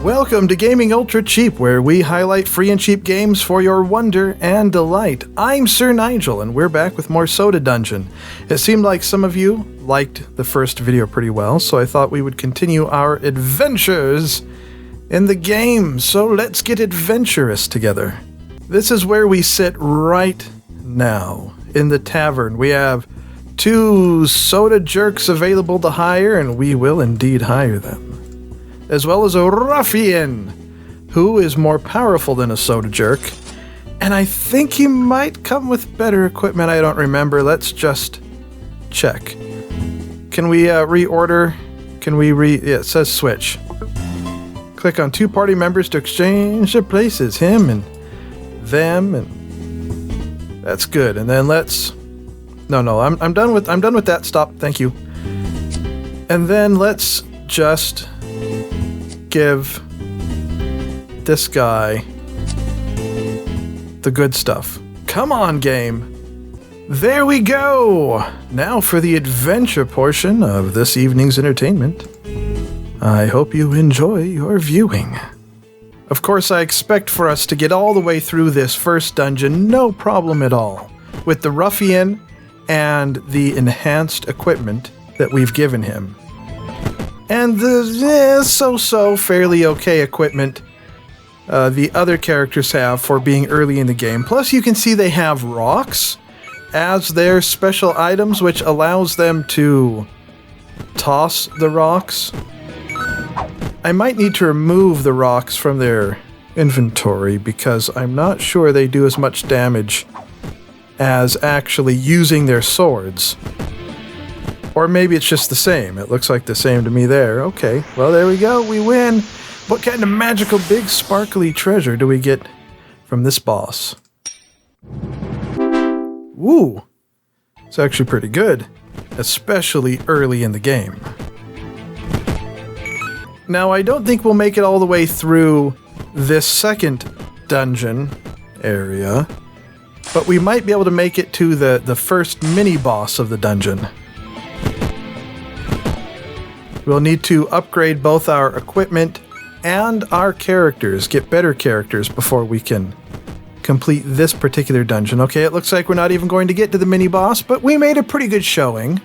Welcome to Gaming Ultra Cheap, where we highlight free and cheap games for your wonder and delight. I'm Sir Nigel, and we're back with more Soda Dungeon. It seemed like some of you liked the first video pretty well, so I thought we would continue our adventures in the game. So let's get adventurous together. This is where we sit right now, in the tavern. We have 2 soda jerks available to hire, and we will indeed hire them. As well as a ruffian, who is more powerful than a soda jerk. And I think he might come with better equipment. I don't remember. Let's just check. Can we reorder? Yeah, it says switch. Click on 2 party members to exchange their places. Him and them, and that's good. And then let's... No, I'm done with that. Stop. Thank you. And then let's just give this guy the good stuff. Come on, game. There we go. Now for the adventure portion of this evening's entertainment. I hope you enjoy your viewing. Of course, I expect for us to get all the way through this first dungeon, no problem at all, with the ruffian and the enhanced equipment that we've given him. And the so-so fairly okay equipment the other characters have for being early in the game. Plus you can see they have rocks as their special items, which allows them to toss the rocks. I might need to remove the rocks from their inventory because I'm not sure they do as much damage as actually using their swords. Or maybe it's just the same. It looks like the same to me there. Okay, well there we go, we win! What kind of magical big sparkly treasure do we get from this boss? Woo! It's actually pretty good, especially early in the game. Now I don't think we'll make it all the way through this second dungeon area, but we might be able to make it to the first mini-boss of the dungeon. We'll need to upgrade both our equipment and our characters, get better characters before we can complete this particular dungeon. Okay, it looks like we're not even going to get to the mini-boss, but we made a pretty good showing.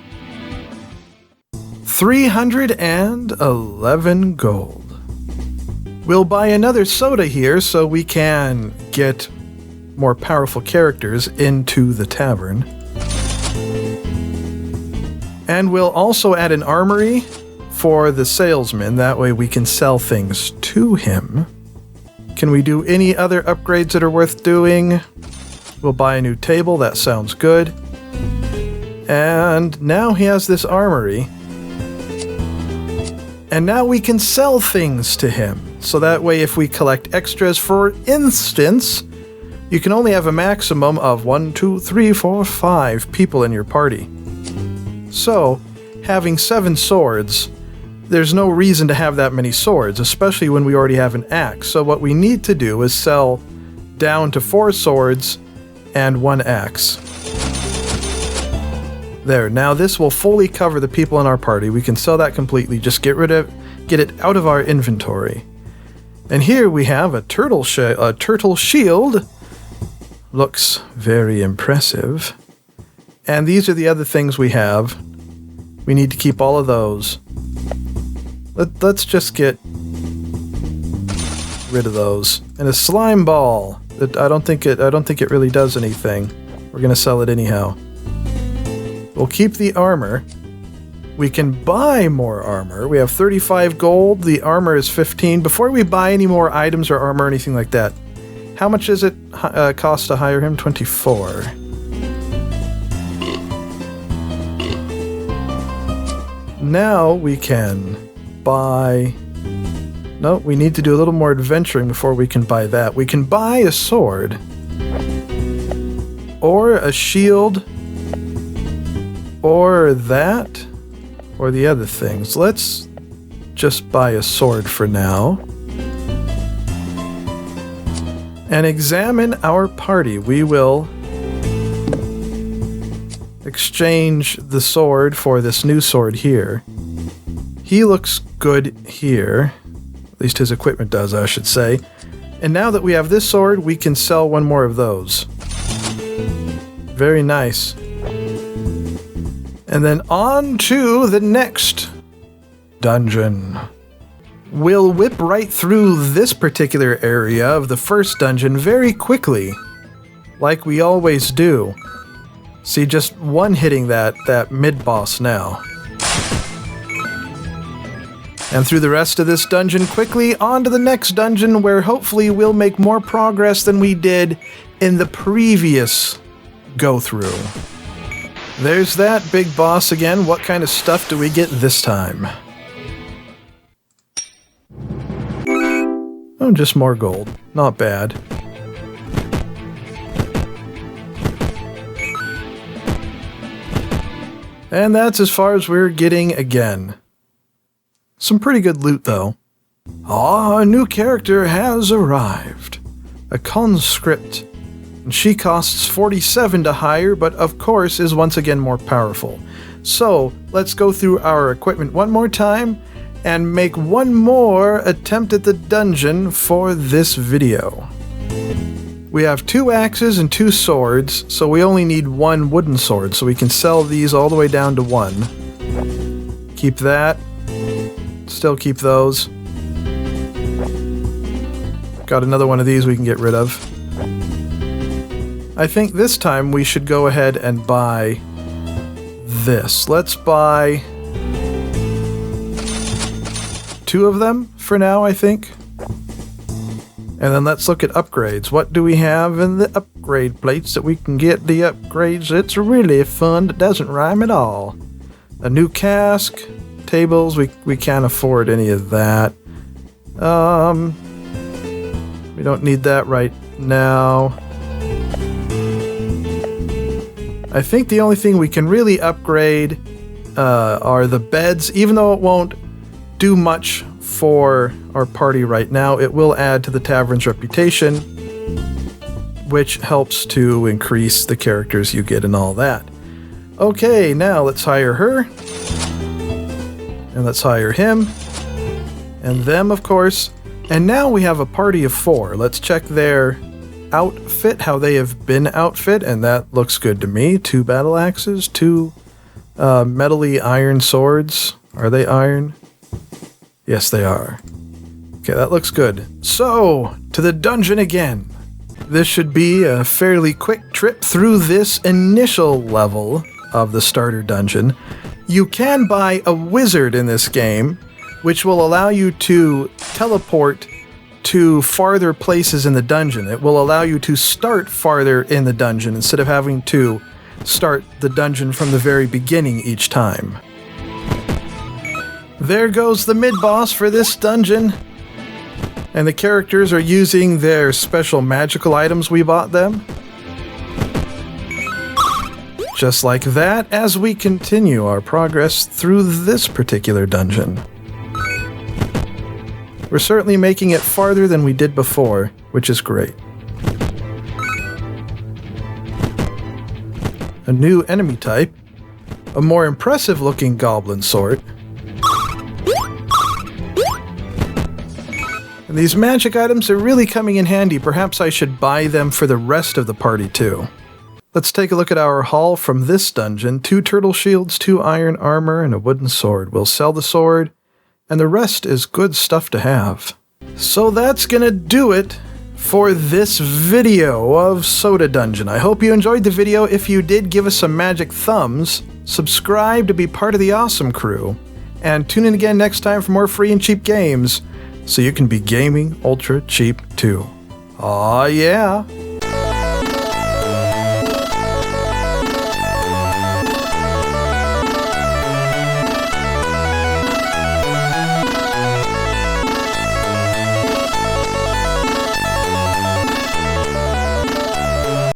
311 gold. We'll buy another soda here so we can get more powerful characters into the tavern. And we'll also add an armory for the salesman, that way we can sell things to him. Can we do any other upgrades that are worth doing? We'll buy a new table, that sounds good. And now he has this armory. And now we can sell things to him. So that way if we collect extras, for instance, you can only have a maximum of 1, 2, 3, 4, 5 people in your party. So, having 7 swords, there's no reason to have that many swords, especially when we already have an axe. So what we need to do is sell down to 4 swords and 1 axe. There, now this will fully cover the people in our party. We can sell that completely, just get it out of our inventory. And here we have a turtle shield. Looks very impressive. And these are the other things we have. We need to keep all of those. Let's just get rid of those. And a slime ball. That I don't think it really does anything. We're gonna sell it anyhow. We'll keep the armor. We can buy more armor. We have 35 gold. The armor is 15. Before we buy any more items or armor or anything like that, how much does it cost to hire him? 24. Now we can buy... No, we need to do a little more adventuring before we can buy that. We can buy a sword. Or a shield. Or that. Or the other things. Let's just buy a sword for now. And examine our party. We will exchange the sword for this new sword here. He looks good here. least his equipment does, I should say. And now that we have this sword, we can sell one more of those. Very nice. And then on to the next dungeon. We'll whip right through this particular area of the first dungeon very quickly, like we always do. See, just one-hitting that mid-boss now. And through the rest of this dungeon quickly, on to the next dungeon where hopefully we'll make more progress than we did in the previous go-through. There's that big boss again. What kind of stuff do we get this time? Oh, just more gold. Not bad. And that's as far as we're getting again. Some pretty good loot, though. Ah, a new character has arrived. A Conscript. And she costs 47 to hire, but of course is once again more powerful. So, let's go through our equipment one more time and make one more attempt at the dungeon for this video. We have 2 axes and 2 swords, so we only need 1 wooden sword, so we can sell these all the way down to 1. Keep that. Still keep those. Got another one of these we can get rid of. I think this time we should go ahead and buy this. Let's buy 2 of them for now, I think. And then let's look at upgrades. What do we have in the upgrade plates that we can get the upgrades? It's really fun. It doesn't rhyme at all. A new cask. Tables, we can't afford any of that. We don't need that right now. I think the only thing we can really upgrade are the beds. Even though it won't do much for our party right now, it will add to the tavern's reputation, which helps to increase the characters you get and all that. Okay, now let's hire her. And let's hire him. And them, of course. And now we have a party of 4. Let's check their outfit, how they have been outfit, and that looks good to me. 2 battle axes, 2 metally iron swords. Are they iron? Yes, they are. Okay, that looks good. So, to the dungeon again. This should be a fairly quick trip through this initial level of the starter dungeon. You can buy a wizard in this game, which will allow you to teleport to farther places in the dungeon. It will allow you to start farther in the dungeon instead of having to start the dungeon from the very beginning each time. There goes the mid-boss for this dungeon. And the characters are using their special magical items we bought them. Just like that, as we continue our progress through this particular dungeon. We're certainly making it farther than we did before, which is great. A new enemy type, a more impressive looking goblin sort, and these magic items are really coming in handy. Perhaps I should buy them for the rest of the party too. Let's take a look at our haul from this dungeon. 2 turtle shields, 2 iron armor, and a wooden sword. We'll sell the sword, and the rest is good stuff to have. So that's gonna do it for this video of Soda Dungeon. I hope you enjoyed the video. If you did, give us some magic thumbs, subscribe to be part of the awesome crew, and tune in again next time for more free and cheap games, so you can be gaming ultra cheap too. Aw yeah!